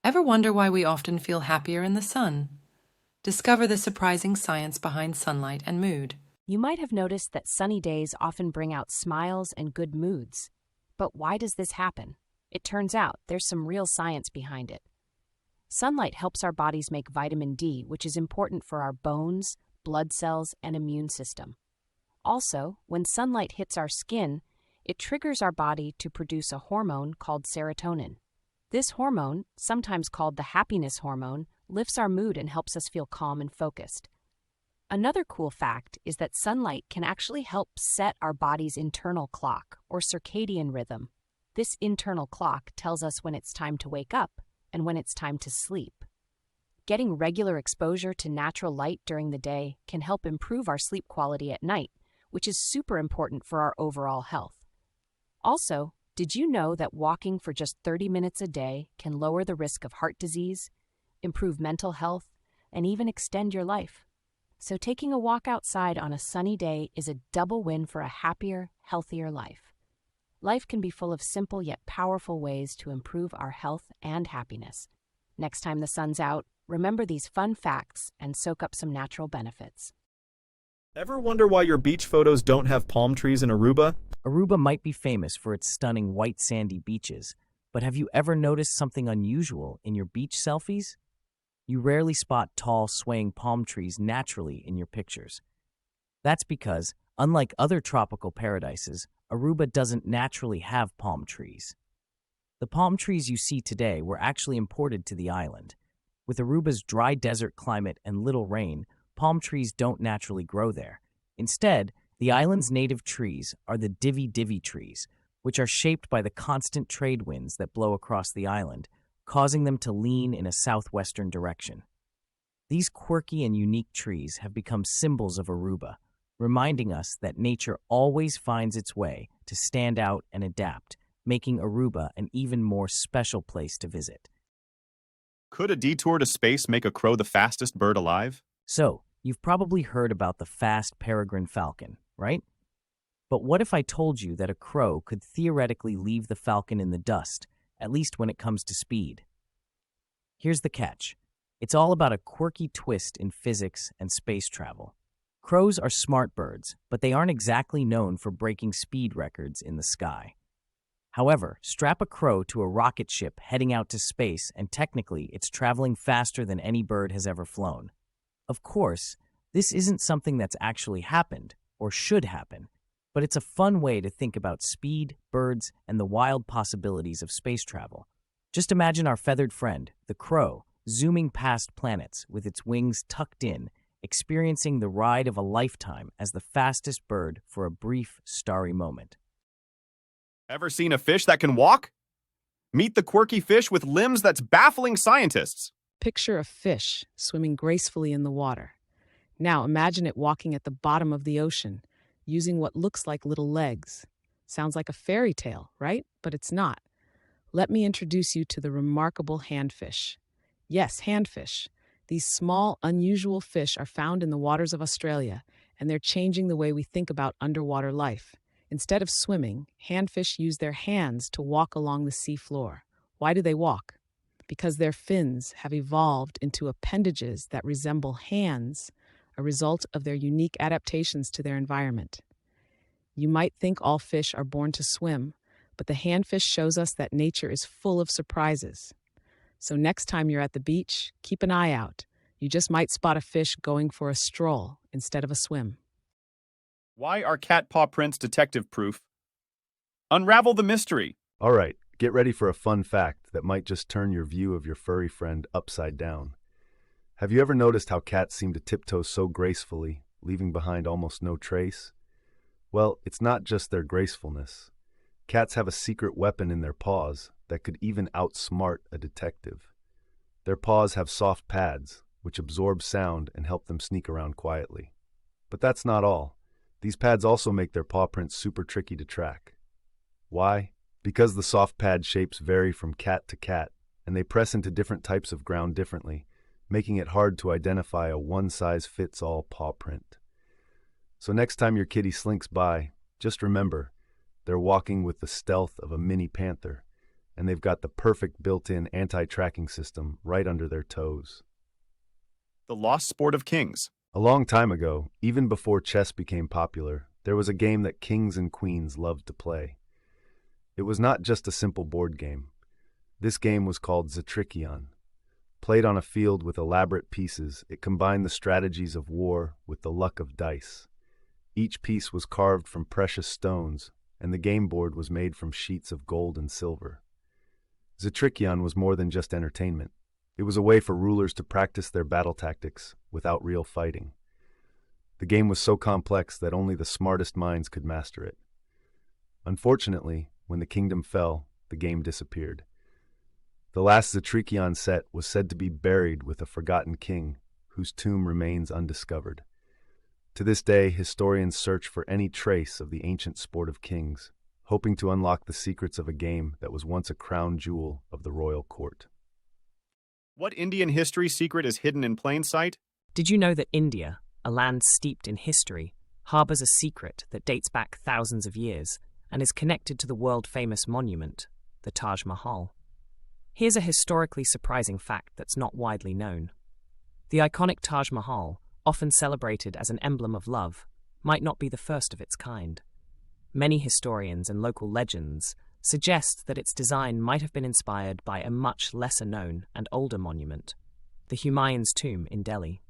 Ever wonder why we often feel happier in the sun? Discover the surprising science behind sunlight and mood. You might have noticed that sunny days often bring out smiles and good moods. But why does this happen? It turns out there's some real science behind it. Sunlight helps our bodies make vitamin D, which is important for our bones, blood cells, and immune system. Also, when sunlight hits our skin, it triggers our body to produce a hormone called serotonin. This hormone, sometimes called the happiness hormone, lifts our mood and helps us feel calm and focused. Another cool fact is that sunlight can actually help set our body's internal clock, or circadian rhythm. This internal clock tells us when it's time to wake up and when it's time to sleep. Getting regular exposure to natural light during the day can help improve our sleep quality at night, which is super important for our overall health. Also, did you know that walking for just 30 minutes a day can lower the risk of heart disease, improve mental health, and even extend your life? So taking a walk outside on a sunny day is a double win for a happier, healthier life. Life can be full of simple yet powerful ways to improve our health and happiness. Next time the sun's out, remember these fun facts and soak up some natural benefits. Ever wonder why your beach photos don't have palm trees in Aruba? Aruba might be famous for its stunning white sandy beaches, but have you ever noticed something unusual in your beach selfies? You rarely spot tall, swaying palm trees naturally in your pictures. That's because, unlike other tropical paradises, Aruba doesn't naturally have palm trees. The palm trees you see today were actually imported to the island. With Aruba's dry desert climate and little rain, palm trees don't naturally grow there. Instead, the island's native trees are the divi trees, which are shaped by the constant trade winds that blow across the island, causing them to lean in a southwestern direction. These quirky and unique trees have become symbols of Aruba, reminding us that nature always finds its way to stand out and adapt, making Aruba an even more special place to visit. Could a detour to space make a crow the fastest bird alive? So, you've probably heard about the fast peregrine falcon, right? But what if I told you that a crow could theoretically leave the falcon in the dust, at least when it comes to speed? Here's the catch. It's all about a quirky twist in physics and space travel. Crows are smart birds, but they aren't exactly known for breaking speed records in the sky. However, strap a crow to a rocket ship heading out to space, and technically it's traveling faster than any bird has ever flown. Of course, this isn't something that's actually happened, or should happen, but it's a fun way to think about speed, birds, and the wild possibilities of space travel. Just imagine our feathered friend, the crow, zooming past planets with its wings tucked in, experiencing the ride of a lifetime as the fastest bird for a brief, starry moment. Ever seen a fish that can walk? Meet the quirky fish with limbs that's baffling scientists. Picture a fish swimming gracefully in the water. Now imagine it walking at the bottom of the ocean, using what looks like little legs. Sounds like a fairy tale, right? But it's not. Let me introduce you to the remarkable handfish. Yes, handfish. These small, unusual fish are found in the waters of Australia, and they're changing the way we think about underwater life. Instead of swimming, handfish use their hands to walk along the sea floor. Why do they walk? Because their fins have evolved into appendages that resemble hands, a result of their unique adaptations to their environment. You might think all fish are born to swim, but the handfish shows us that nature is full of surprises. So next time you're at the beach, keep an eye out. You just might spot a fish going for a stroll instead of a swim. Why are cat paw prints detective proof? Unravel the mystery. All right, get ready for a fun fact that might just turn your view of your furry friend upside down. Have you ever noticed how cats seem to tiptoe so gracefully, leaving behind almost no trace? Well, it's not just their gracefulness. Cats have a secret weapon in their paws that could even outsmart a detective. Their paws have soft pads, which absorb sound and help them sneak around quietly. But that's not all. These pads also make their paw prints super tricky to track. Why? Because the soft pad shapes vary from cat to cat, and they press into different types of ground differently, making it hard to identify a one-size-fits-all paw print. So next time your kitty slinks by, just remember, they're walking with the stealth of a mini panther, and they've got the perfect built-in anti-tracking system right under their toes. The lost sport of kings. A long time ago, even before chess became popular, there was a game that kings and queens loved to play. It was not just a simple board game. This game was called Zetrikion. Played on a field with elaborate pieces, it combined the strategies of war with the luck of dice. Each piece was carved from precious stones, and the game board was made from sheets of gold and silver. Zetrikion was more than just entertainment. It was a way for rulers to practice their battle tactics without real fighting. The game was so complex that only the smartest minds could master it. Unfortunately, when the kingdom fell, the game disappeared. The last Zetrikion set was said to be buried with a forgotten king, whose tomb remains undiscovered. To this day, historians search for any trace of the ancient sport of kings, hoping to unlock the secrets of a game that was once a crown jewel of the royal court. What Indian history secret is hidden in plain sight? Did you know that India, a land steeped in history, harbors a secret that dates back thousands of years and is connected to the world-famous monument, the Taj Mahal? Here's a historically surprising fact that's not widely known. The iconic Taj Mahal, often celebrated as an emblem of love, might not be the first of its kind. Many historians and local legends suggest that its design might have been inspired by a much lesser-known and older monument, the Humayun's tomb in Delhi.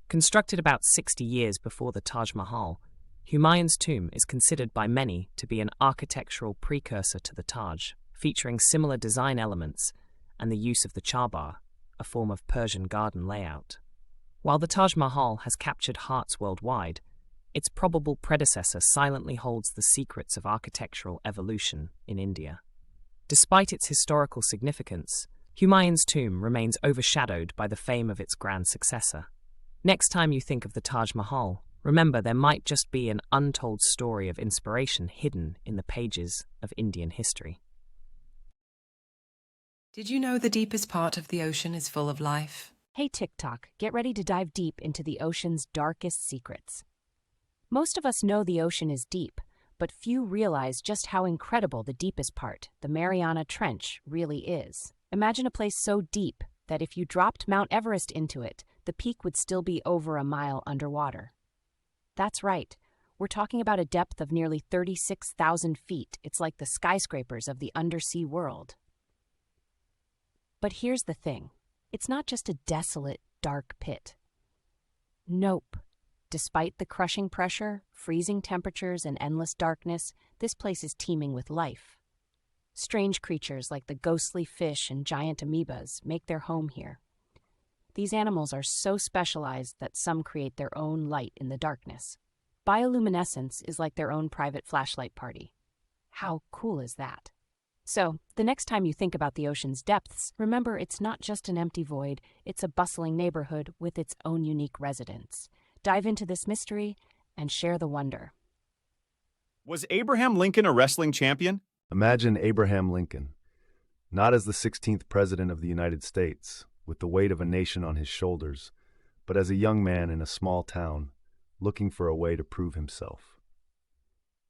Constructed about 60 years before the Taj Mahal, Humayun's tomb is considered by many to be an architectural precursor to the Taj, featuring similar design elements and the use of the charbar, a form of Persian garden layout. While the Taj Mahal has captured hearts worldwide, its probable predecessor silently holds the secrets of architectural evolution in India. Despite its historical significance, Humayun's tomb remains overshadowed by the fame of its grand successor. Next time you think of the Taj Mahal, remember there might just be an untold story of inspiration hidden in the pages of Indian history. Did you know the deepest part of the ocean is full of life? Hey TikTok, get ready to dive deep into the ocean's darkest secrets. Most of us know the ocean is deep, but few realize just how incredible the deepest part, the Mariana Trench, really is. Imagine a place so deep that if you dropped Mount Everest into it, the peak would still be over a mile underwater. That's right. We're talking about a depth of nearly 36,000 feet. It's like the skyscrapers of the undersea world. But here's the thing. It's not just a desolate, dark pit. Nope. Despite the crushing pressure, freezing temperatures, and endless darkness, this place is teeming with life. Strange creatures like the ghostly fish and giant amoebas make their home here. These animals are so specialized that some create their own light in the darkness. Bioluminescence is like their own private flashlight party. How cool is that? So, the next time you think about the ocean's depths, remember it's not just an empty void, it's a bustling neighborhood with its own unique residents. Dive into this mystery and share the wonder. Was Abraham Lincoln a wrestling champion? Imagine Abraham Lincoln, not as the 16th President of the United States, with the weight of a nation on his shoulders, but as a young man in a small town, looking for a way to prove himself.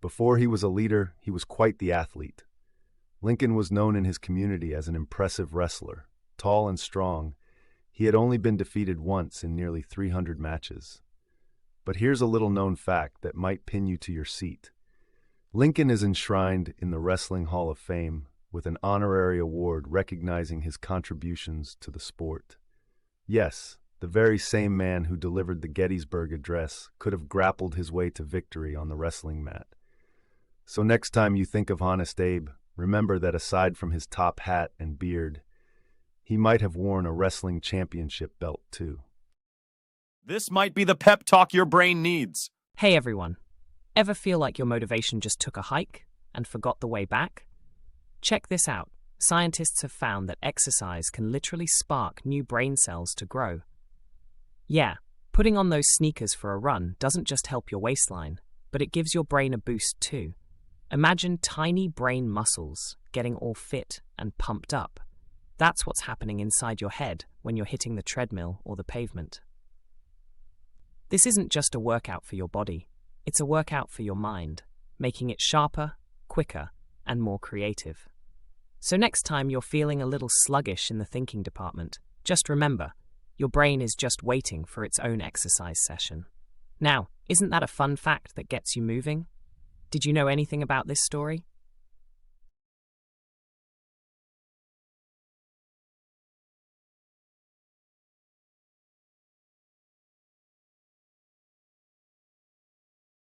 Before he was a leader, he was quite the athlete. Lincoln was known in his community as an impressive wrestler. Tall and strong, he had only been defeated once in nearly 300 matches. But here's a little-known fact that might pin you to your seat. Lincoln is enshrined in the Wrestling Hall of Fame with an honorary award recognizing his contributions to the sport. Yes, the very same man who delivered the Gettysburg Address could have grappled his way to victory on the wrestling mat. So next time you think of Honest Abe, remember that aside from his top hat and beard, he might have worn a wrestling championship belt too. This might be the pep talk your brain needs. Hey everyone, ever feel like your motivation just took a hike and forgot the way back? Check this out. Scientists have found that exercise can literally spark new brain cells to grow. Yeah, putting on those sneakers for a run doesn't just help your waistline, but it gives your brain a boost too. Imagine tiny brain muscles getting all fit and pumped up. That's what's happening inside your head when you're hitting the treadmill or the pavement. This isn't just a workout for your body, it's a workout for your mind, making it sharper, quicker, and more creative. So next time you're feeling a little sluggish in the thinking department, just remember, your brain is just waiting for its own exercise session. Now, isn't that a fun fact that gets you moving? Did you know anything about this story?